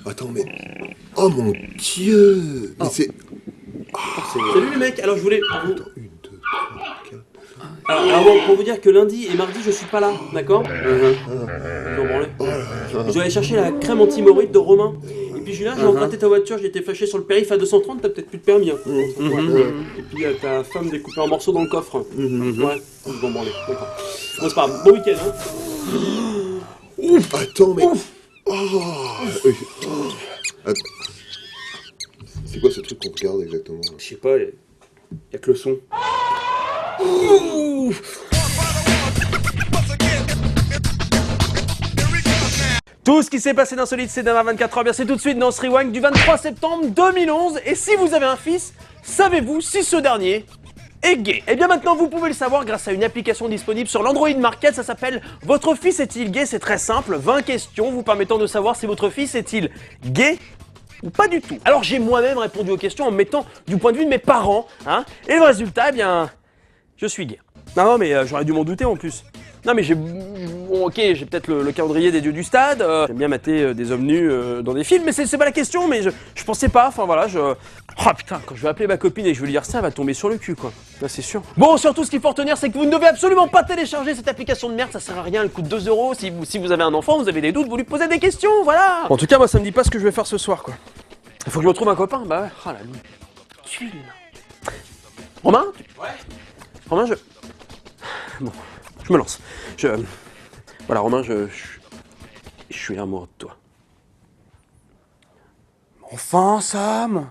Attends, mais... Oh mon Dieu! Mais c'est... Salut les mecs, alors je voulais... Attends, 1, 2, 3, 4... Alors bon, pour vous dire que lundi et mardi je suis pas là, d'accord? Vous en branlez. Je dois aller chercher la crème anti-hémorroïde de Romain. Et puis Julien, j'ai emprunté ta voiture, j'ai été fâché sur le périph' à 230, t'as peut-être plus de permis. Hein. Et puis ta femme découpée en morceaux dans le coffre. Ouais, vous en branlez, d'accord. Bon c'est pas grave, bon week-end hein. Attends, mais... Attends. C'est quoi ce truc qu'on regarde exactement là? Je sais pas, y'a que le son. Tout ce qui s'est passé d'insolite ces dernières 24 heures, bien c'est tout de suite dans ce Rewind du 23 septembre 2011. Et si vous avez un fils, savez-vous si ce dernier est gay? Et bien maintenant vous pouvez le savoir grâce à une application disponible sur l'Android Market, ça s'appelle Votre fils est-il gay? C'est très simple, 20 questions vous permettant de savoir si votre fils est-il gay ou pas du tout. Alors j'ai moi-même répondu aux questions en me mettant du point de vue de mes parents, hein, et le résultat, eh bien, je suis gay. Non mais j'aurais dû m'en douter en plus. Non mais j'ai... Bon ok, j'ai peut-être le calendrier des dieux du stade, j'aime bien mater des hommes nus dans des films, mais c'est pas la question, mais je pensais pas, enfin voilà, Oh putain, quand je vais appeler ma copine et que je vais lui dire ça, elle va tomber sur le cul quoi, là c'est sûr. Bon, surtout ce qu'il faut retenir, c'est que vous ne devez absolument pas télécharger cette application de merde, ça sert à rien, elle coûte 2 €, si vous avez un enfant, vous avez des doutes, vous lui posez des questions, voilà. En tout cas, moi ça me dit pas ce que je vais faire ce soir quoi. Il faut que je me trouve un copain, bah ouais, oh la tuile. Romain Ouais. Romain, Bon, je me lance. Voilà, Romain, je suis amoureux de toi. Enfin, Sam,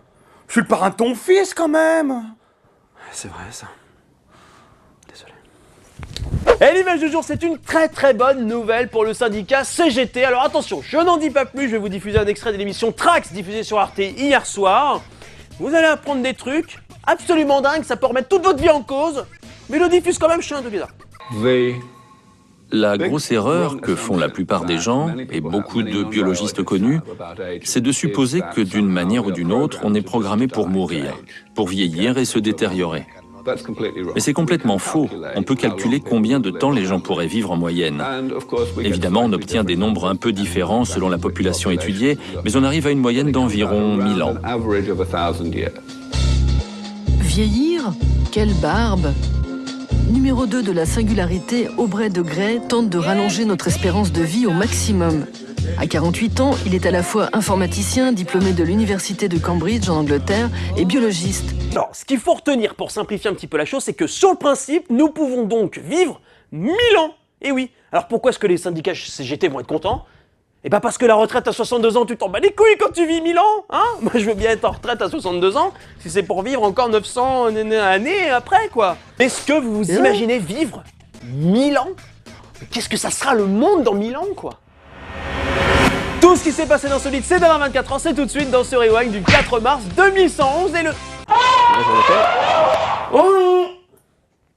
je suis le parrain de ton fils quand même. C'est vrai ça. Désolé. Et l'image du jour, c'est une très très bonne nouvelle pour le syndicat CGT. Alors attention, je n'en dis pas plus, je vais vous diffuser un extrait de l'émission Trax diffusée sur Arte hier soir. Vous allez apprendre des trucs absolument dingues, ça peut remettre toute votre vie en cause, mais le diffuse quand même, je suis un peu bizarre. La grosse erreur que font la plupart des gens, et beaucoup de biologistes connus, c'est de supposer que d'une manière ou d'une autre, on est programmé pour mourir, pour vieillir et se détériorer. Mais c'est complètement faux. On peut calculer combien de temps les gens pourraient vivre en moyenne. Évidemment, on obtient des nombres un peu différents selon la population étudiée, mais on arrive à une moyenne d'environ 1000 ans. Vieillir? Quelle barbe! Numéro 2 de la singularité, Aubrey de Grey tente de rallonger notre espérance de vie au maximum. À 48 ans, il est à la fois informaticien, diplômé de l'université de Cambridge en Angleterre et biologiste. Alors, ce qu'il faut retenir pour simplifier un petit peu la chose, c'est que sur le principe, nous pouvons donc vivre 1000 ans. Et oui, alors pourquoi est-ce que les syndicats CGT vont être contents? Et bah parce que la retraite à 62 ans, tu t'en bats les couilles quand tu vis 1000 ans, hein? Moi je veux bien être en retraite à 62 ans, si c'est pour vivre encore 900 années après, quoi. Est-ce que vous vous imaginez vivre 1000 ans? Qu'est-ce que ça sera le monde dans 1000 ans, quoi? Tout ce qui s'est passé dans Solide ces dernières 24 ans, c'est tout de suite dans ce Rewind du 4 mars 2111 et le... Oh ouais.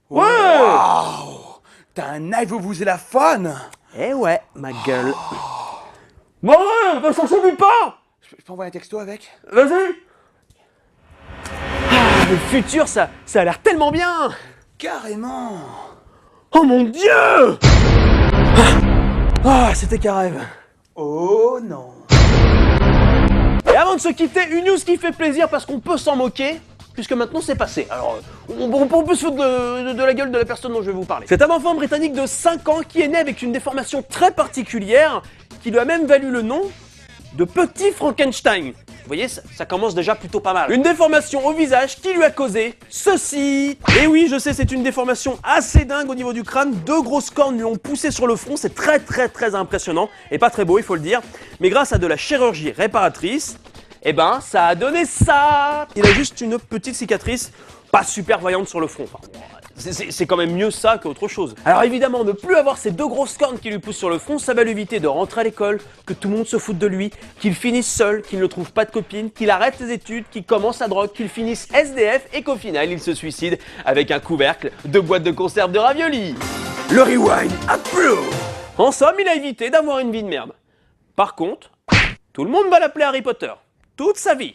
Waouh! T'as un knife où vous êtes la fan. Eh ouais, ma gueule. Bon ouais, on s'en s'oublie pas. Je peux envoyer un texto avec? Vas-y. Le futur, ça a l'air tellement bien. Carrément. Oh mon Dieu. Ah, c'était qu'un rêve. Oh non. Et avant de se quitter, une news qui fait plaisir parce qu'on peut s'en moquer, puisque maintenant c'est passé. Alors, on peut se foutre de la gueule de la personne dont je vais vous parler. C'est un enfant britannique de 5 ans qui est né avec une déformation très particulière, qui lui a même valu le nom de Petit Frankenstein. Vous voyez, ça commence déjà plutôt pas mal. Une déformation au visage qui lui a causé ceci. Et oui, je sais, c'est une déformation assez dingue au niveau du crâne. 2 grosses cornes lui ont poussé sur le front. C'est très très très impressionnant. Et pas très beau, il faut le dire. Mais grâce à de la chirurgie réparatrice, eh ben, ça a donné ça. Il a juste une petite cicatrice, pas super voyante sur le front. Enfin, c'est quand même mieux ça qu'autre chose. Alors évidemment, ne plus avoir ces 2 grosses cornes qui lui poussent sur le front, ça va lui éviter de rentrer à l'école, que tout le monde se foute de lui, qu'il finisse seul, qu'il ne trouve pas de copine, qu'il arrête ses études, qu'il commence à drogue, qu'il finisse SDF et qu'au final, il se suicide avec un couvercle de boîte de conserve de raviolis. Le Rewind approuve. En somme, il a évité d'avoir une vie de merde. Par contre, tout le monde va l'appeler Harry Potter. Toute sa vie.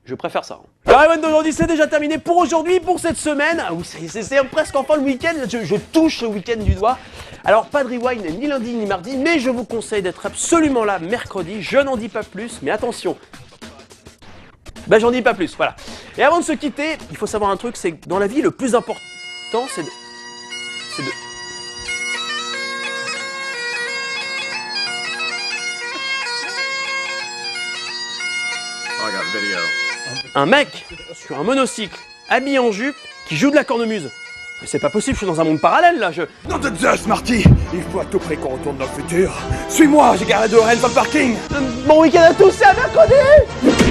Je préfère ça. Alors, Rewind d'aujourd'hui, c'est déjà terminé pour aujourd'hui, pour cette semaine. Ah oui, c'est presque enfin le week-end. Je touche le week-end du doigt. Alors, pas de Rewind ni lundi ni mardi, mais je vous conseille d'être absolument là mercredi. Je n'en dis pas plus, mais attention. Ben, j'en dis pas plus, voilà. Et avant de se quitter, il faut savoir un truc, c'est que dans la vie, le plus important, c'est de... Un mec sur un monocycle, habillé en jupe, qui joue de la cornemuse. Mais c'est pas possible, je suis dans un monde parallèle là, Nom de Zeus, Marty! Il faut à tout prix qu'on retourne dans le futur. Suis-moi, j'ai garé de Rennes dans le parking! Bon week-end à tous, c'est à mercredi!